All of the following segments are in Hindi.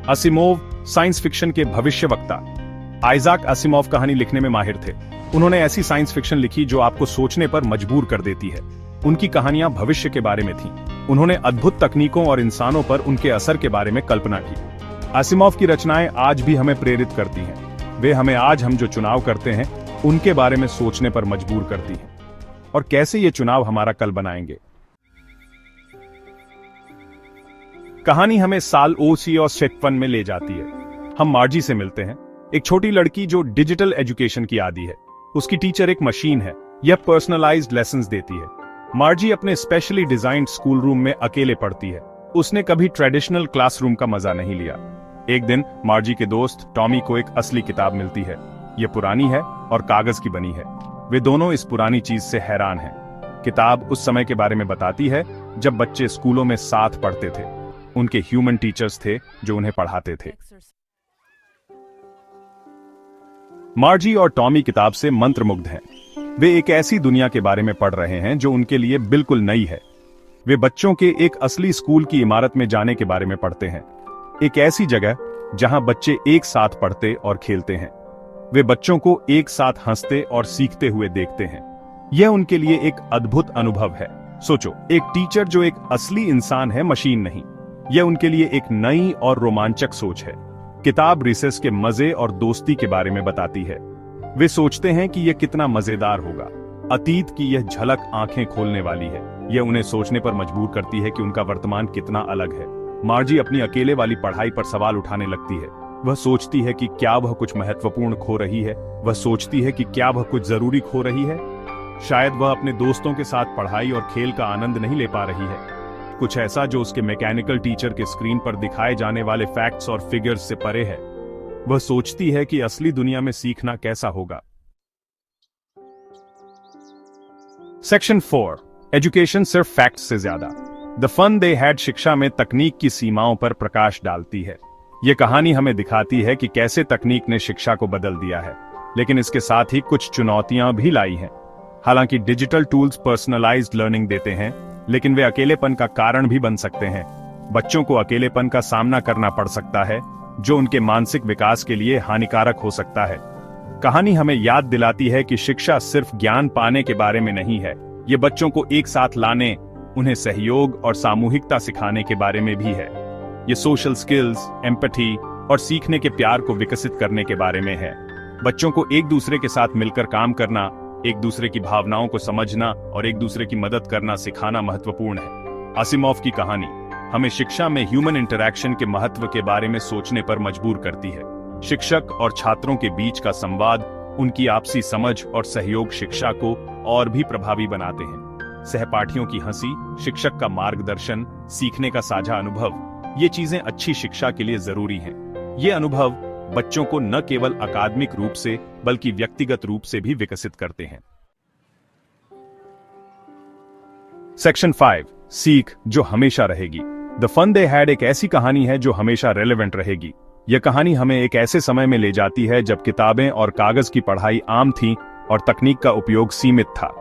असिमोव साइंस फिक्शन के भविष्यवक्ता। आइजैक असिमोव कहानी लिखने में माहिर थे। उन्होंने ऐसी साइंस फिक्शन लिखी जो आपको सोचने पर मजबूर कर देती है। उनकी कहानियां भविष्य के बारे में थीं। उन्होंने अद्भुत तकनीकों और इंसानों पर उनके असर के बारे में कल्पना की। असिमोव की रचनाएं आज भी हमें प्रेरित करती हैं। वे हमें आज हम जो चुनाव करते हैं उनके बारे में सोचने पर मजबूर करती हैं, और कैसे ये चुनाव हमारा कल बनाएंगे। कहानी हमें साल ओसी और सेट1 में ले जाती है। हम मार्जी से मिलते हैं, एक छोटी लड़की जो डिजिटल एजुकेशन की आदी है। उसकी टीचर एक मशीन है, यह पर्सनलाइज्ड लेसन्स देती है। मार्जी अपने स्पेशली डिजाइन्ड स्कूल रूम में अकेले पढ़ती है। उसने कभी ट्रेडिशनल क्लासरूम का मजा नहीं लिया। एक दिन मार्जी के दोस्त टॉमी को एक असली किताब मिलती है। यह पुरानी है और कागज की बनी है। वे दोनों इस पुरानी चीज से हैरान हैं। किताब उस समय के बारे में बताती है जब बच्चे स्कूलों में साथ पढ़ते थे। उनके ह्यूमन टीचर्स थे जो उन्हें पढ़ाते थे। मार्जी और टॉमी किताब से मंत्रमुग्ध हैं। वे एक ऐसी दुनिया के बारे में पढ़ रहे हैं जो उनके लिए बिल्कुल नई है। वे बच्चों के एक असली स्कूल की इमारत में जाने के बारे में पढ़ते हैं, एक ऐसी जगह जहां बच्चे एक साथ पढ़ते और खेलते हैं। वे बच्चों को एक साथ हंसते और सीखते हुए देखते हैं। यह उनके लिए एक अद्भुत अनुभव है। सोचो, एक टीचर जो एक असली इंसान है, मशीन नहीं। यह उनके लिए एक नई और रोमांचक सोच है। किताब रिसेस के मजे और दोस्ती के बारे में बताती है। वे सोचते हैं कि यह कितना मजेदार होगा। अतीत की यह झलक आंखें खोलने वाली है। यह उन्हें सोचने पर मजबूर करती है कि उनका वर्तमान कितना अलग है। मार्जी अपनी अकेले वाली पढ़ाई पर सवाल उठाने लगती है। वह सोचती है कि क्या वह कुछ महत्वपूर्ण खो रही है। वह सोचती है कि क्या वह कुछ जरूरी खो रही है। शायद वह अपने दोस्तों के साथ पढ़ाई और खेल का आनंद नहीं ले पा रही है। कुछ ऐसा जो उसके मैकेनिकल टीचर के स्क्रीन पर दिखाए जाने वाले फैक्ट्स और फिगर्स से परे है। वह सोचती है कि असली दुनिया में सीखना कैसा होगा। सेक्शन 4, एजुकेशन सिर्फ फैक्ट्स से ज्यादा। द फन दे हैड शिक्षा में तकनीक की सीमाओं पर प्रकाश डालती है। यह कहानी हमें दिखाती है कि कैसे तकनीक ने शिक्षा को बदल दिया है, लेकिन इसके साथ ही कुछ चुनौतियां भी लाई हैं। हालांकि डिजिटल टूल्स पर्सनलाइज्ड लर्निंग देते हैं, लेकिन वे अकेलेपन का कारण भी बन सकते हैं। बच्चों को अकेलेपन का सामना करना पड़ सकता है, जो उनके मानसिक विकास के लिए हानिकारक हो सकता है। कहानी हमें याद दिलाती है कि शिक्षा सिर्फ ज्ञान पाने के बारे में नहीं है। ये बच्चों को एक साथ लाने, उन्हें सहयोग और सामूहिकता सिखाने के बारे में भी है। ये सोशल स्किल्स, एम्पैथी और सीखने के प्यार को विकसित करने के बारे में है। बच्चों को एक दूसरे के साथ मिलकर काम करना, एक दूसरे की भावनाओं को समझना और एक दूसरे की मदद करना सिखाना महत्वपूर्ण है। असिमोव की कहानी हमें शिक्षा में ह्यूमन इंटरैक्शन के महत्व के बारे में सोचने पर मजबूर करती है। शिक्षक और छात्रों के बीच का संवाद, उनकी आपसी समझ और सहयोग शिक्षा को और भी प्रभावी बनाते हैं। सहपाठियों की हंसी, शिक्षक का मार्गदर्शन, सीखने का साझा अनुभव, ये चीजें अच्छी शिक्षा के लिए जरूरी हैं। ये अनुभव बच्चों को न केवल अकादमिक रूप से बल्कि व्यक्तिगत रूप से भी विकसित करते हैं। सेक्शन 5, सीख जो हमेशा रहेगी। द फन दे हैड एक ऐसी कहानी है जो हमेशा रेलेवेंट रहेगी। यह कहानी हमें एक ऐसे समय में ले जाती है जब किताबें और कागज की पढ़ाई आम थी और तकनीक का उपयोग सीमित था।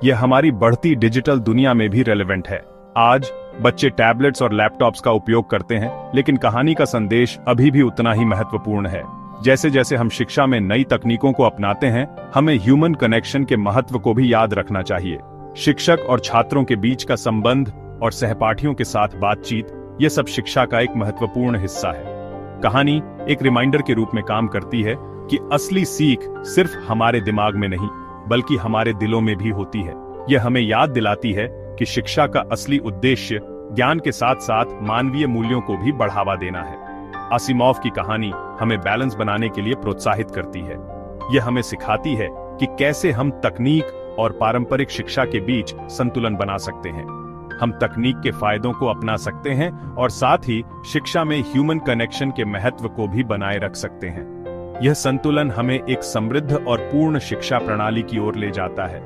यह हमारी बढ़ती डिजिटल दुनिया में भी रेलेवेंट है। आज बच्चे टैबलेट्स और लैपटॉप्स का उपयोग करते हैं, लेकिन कहानी का संदेश अभी भी उतना ही महत्वपूर्ण है। जैसे जैसे हम शिक्षा में नई तकनीकों को अपनाते हैं, हमें ह्यूमन कनेक्शन के महत्व को भी याद रखना चाहिए। शिक्षक और छात्रों के बीच का संबंध और सहपाठियों के साथ बातचीत, यह सब शिक्षा का एक महत्वपूर्ण हिस्सा है। कहानी एक रिमाइंडर के रूप में काम करती है कि असली सीख सिर्फ हमारे दिमाग में नहीं, बल्कि हमारे दिलों में भी होती है। यह हमें याद दिलाती है कि शिक्षा का असली उद्देश्य ज्ञान के साथ साथ मानवीय मूल्यों को भी बढ़ावा देना है। असिमोव की कहानी हमें बैलेंस बनाने के लिए प्रोत्साहित करती है। यह हमें सिखाती है कि कैसे हम तकनीक और पारंपरिक शिक्षा के बीच संतुलन बना सकते हैं। हम तकनीक के फायदों को अपना सकते हैं और साथ ही शिक्षा में ह्यूमन कनेक्शन के महत्व को भी बनाए रख सकते हैं। यह संतुलन हमें एक समृद्ध और पूर्ण शिक्षा प्रणाली की ओर ले जाता है।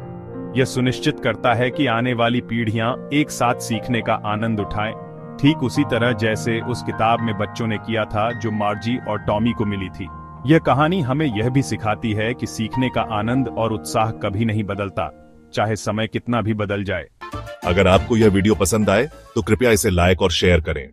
यह सुनिश्चित करता है कि आने वाली पीढ़ियां एक साथ सीखने का आनंद उठाएं, ठीक उसी तरह जैसे उस किताब में बच्चों ने किया था जो मार्जी और टॉमी को मिली थी। यह कहानी हमें यह भी सिखाती है कि सीखने का आनंद और उत्साह कभी नहीं बदलता, चाहे समय कितना भी बदल जाए। अगर आपको यह वीडियो पसंद आए तो कृपया इसे लाइक और शेयर करें।